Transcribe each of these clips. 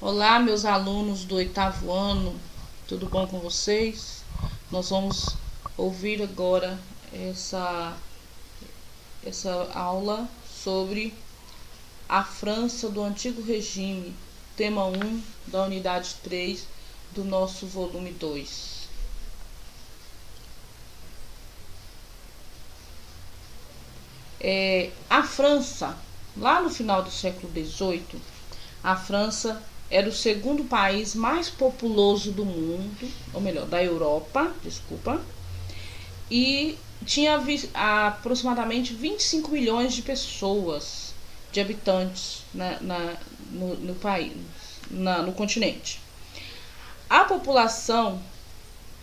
Olá, meus alunos do 8º ano, tudo bom com vocês? Nós vamos ouvir agora essa aula sobre a França do Antigo Regime, tema 1 da unidade 3 do nosso volume 2. A França, lá no final do século XVIII, a França era o segundo país mais populoso do mundo, ou melhor, da Europa, e tinha aproximadamente 25 milhões de pessoas, de habitantes no país, no continente. A população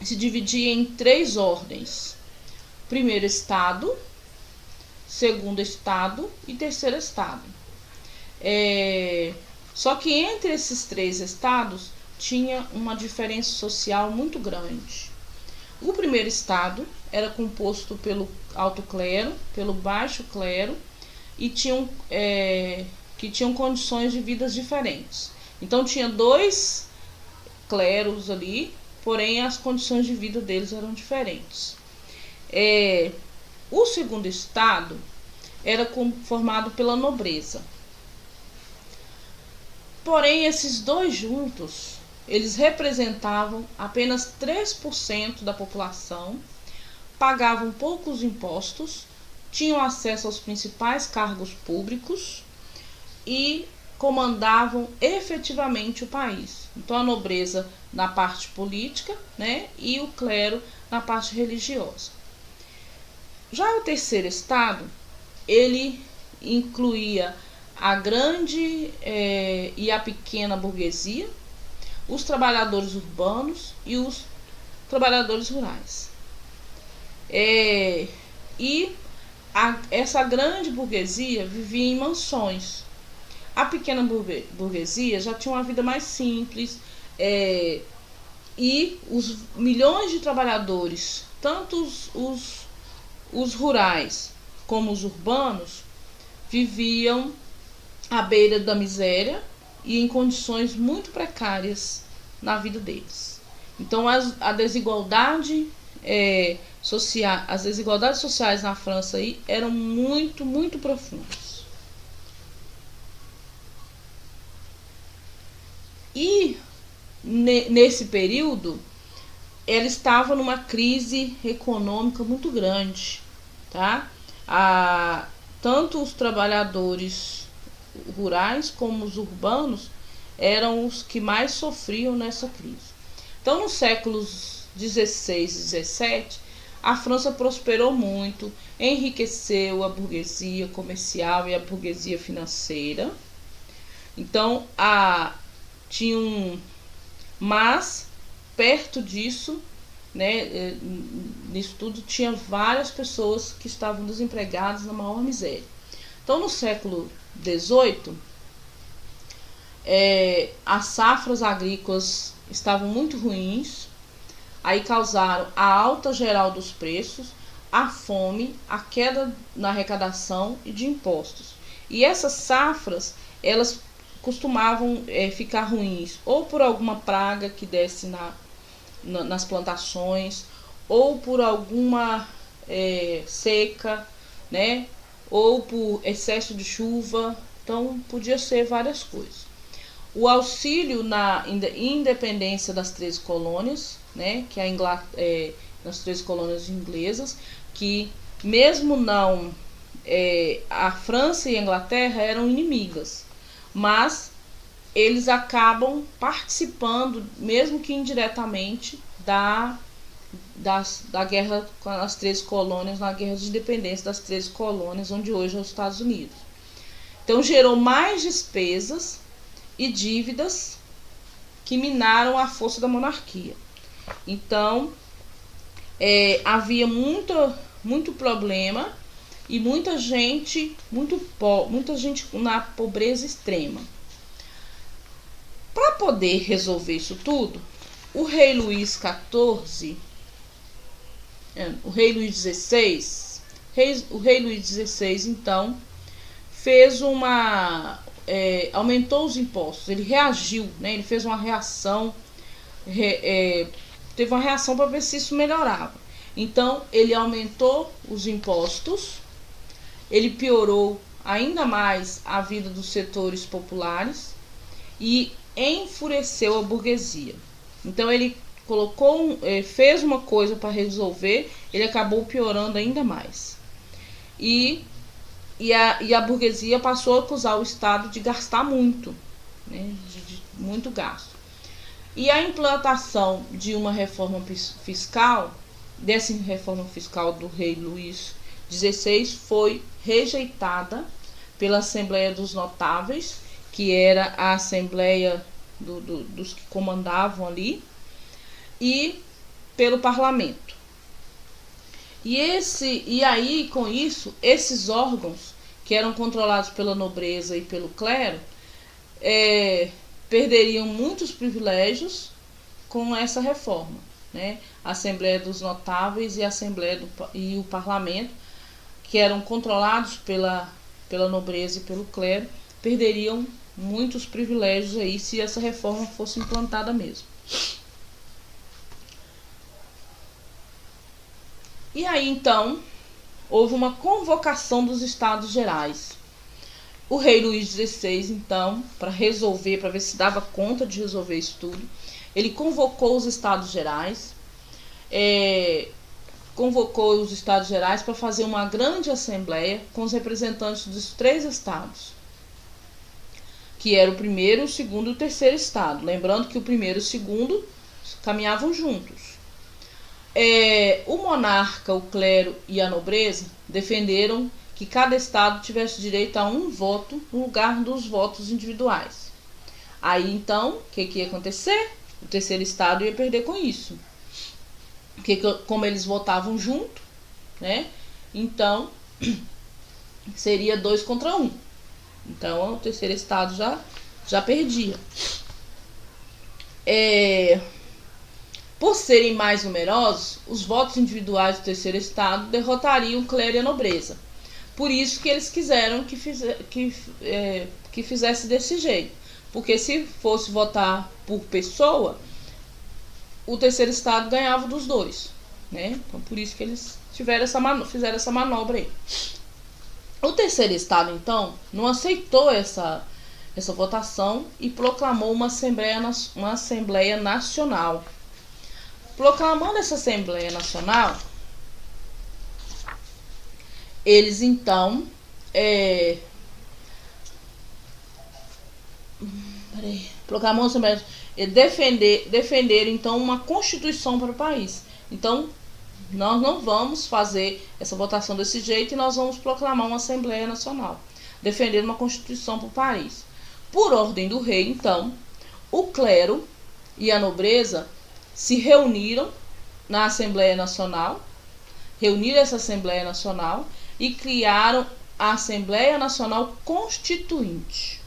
se dividia em 3 ordens: primeiro estado, segundo estado e terceiro estado. Só que entre esses 3 estados tinha uma diferença social muito grande. O primeiro estado era composto pelo alto clero, pelo baixo clero, e que tinham condições de vidas diferentes. Então tinha 2 cleros ali, porém as condições de vida deles eram diferentes. O segundo estado era formado pela nobreza. Porém, esses 2 juntos, eles representavam apenas 3% da população, pagavam poucos impostos, tinham acesso aos principais cargos públicos e comandavam efetivamente o país. Então, a nobreza na parte política, e o clero na parte religiosa. Já o terceiro estado, ele incluía a grande e a pequena burguesia, os trabalhadores urbanos e os trabalhadores rurais. Essa grande burguesia vivia em mansões. A pequena burguesia já tinha uma vida mais simples, e os milhões de trabalhadores, tanto os rurais como os urbanos, viviam à beira da miséria e em condições muito precárias na vida deles. Então a desigualdade as desigualdades sociais na França eram muito, muito profundas. E nesse período ela estava numa crise econômica muito grande, tá? Tanto os trabalhadores rurais como os urbanos eram os que mais sofriam nessa crise. Então, nos séculos 16 e 17, a França prosperou muito, enriqueceu a burguesia comercial e a burguesia financeira. Então, mas perto disso, nisso tudo, tinha várias pessoas que estavam desempregadas na maior miséria. Então, no século XVIII, as safras agrícolas estavam muito ruins, aí causaram a alta geral dos preços, a fome, a queda na arrecadação e de impostos. E essas safras, elas costumavam ficar ruins ou por alguma praga que desse nas plantações, ou por alguma seca, ou por excesso de chuva. Então podia ser várias coisas. O auxílio na independência das 13 colônias, que nas 13 colônias inglesas, que mesmo não a França e a Inglaterra eram inimigas, mas eles acabam participando, mesmo que indiretamente, da guerra com as 13 colônias, na guerra de independência das 13 colônias, onde hoje é os Estados Unidos. Então gerou mais despesas e dívidas que minaram a força da monarquia. Então havia muito problema e muita gente na pobreza extrema. Para poder resolver isso tudo, o rei Luís XVI, o rei Luís XVI, então fez aumentou os impostos, ele reagiu, né? Ele fez uma reação, teve uma reação para ver se isso melhorava. Então, ele aumentou os impostos, ele piorou ainda mais a vida dos setores populares e enfureceu a burguesia. Então, ele fez uma coisa para resolver, ele acabou piorando ainda mais. E a burguesia passou a acusar o Estado de gastar muito, né, de muito gasto. E a implantação de uma reforma fiscal, dessa reforma fiscal do rei Luís XVI, foi rejeitada pela Assembleia dos Notáveis, que era a Assembleia dos que comandavam ali, e pelo parlamento. E aí, com isso, esses órgãos que eram controlados pela nobreza e pelo clero perderiam muitos privilégios com essa reforma, né? A Assembleia dos Notáveis e a Assembleia e o parlamento, que eram controlados pela nobreza e pelo clero, perderiam muitos privilégios aí se essa reforma fosse implantada mesmo. E aí, então, houve uma convocação dos Estados Gerais. O rei Luís XVI, então, para ver se dava conta de resolver isso tudo, ele convocou os Estados Gerais, para fazer uma grande assembleia com os representantes dos 3 estados, que era o primeiro, o segundo e o terceiro estado. Lembrando que o primeiro e o segundo caminhavam juntos. O monarca, o clero e a nobreza defenderam que cada estado tivesse direito a um voto no lugar dos votos individuais. Aí então, o que ia acontecer? O terceiro estado ia perder com isso. Porque como eles votavam junto, né? Então, seria 2 contra 1. Então, o terceiro estado já perdia. Por serem mais numerosos, os votos individuais do terceiro estado derrotariam o clero e a nobreza. Por isso que eles quiseram que fizesse desse jeito. Porque se fosse votar por pessoa, o terceiro estado ganhava dos 2. Né? Então, por isso que eles fizeram essa manobra aí. O terceiro estado, então, não aceitou essa votação e proclamou uma Assembleia Nacional. Proclamando essa Assembleia Nacional, eles então proclamou a Assembleia, defenderam então uma Constituição para o país. Então, nós não vamos fazer essa votação desse jeito e nós vamos proclamar uma Assembleia Nacional, defendendo uma Constituição para o país. Por ordem do rei, então, o clero e a nobreza se reuniram na Assembleia Nacional, reuniram essa Assembleia Nacional e criaram a Assembleia Nacional Constituinte.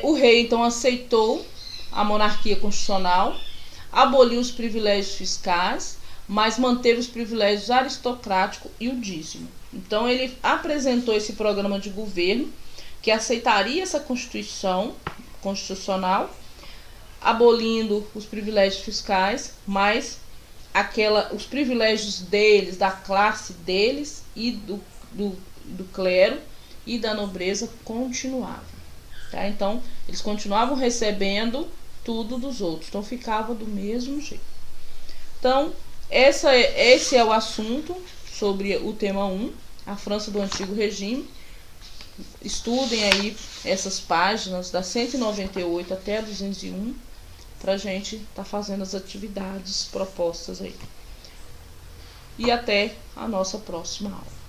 O rei, então, aceitou a monarquia constitucional, aboliu os privilégios fiscais, mas manteve os privilégios aristocráticos e o dízimo. Então, ele apresentou esse programa de governo que aceitaria essa Constituição constitucional, abolindo os privilégios fiscais, mas os privilégios deles, da classe deles e do clero e da nobreza continuavam. Tá? Então, eles continuavam recebendo tudo dos outros, então ficava do mesmo jeito. Então, esse é o assunto sobre o tema 1, a França do Antigo Regime. Estudem aí essas páginas da 198 até a 201 para a gente estar fazendo as atividades propostas aí. E até a nossa próxima aula.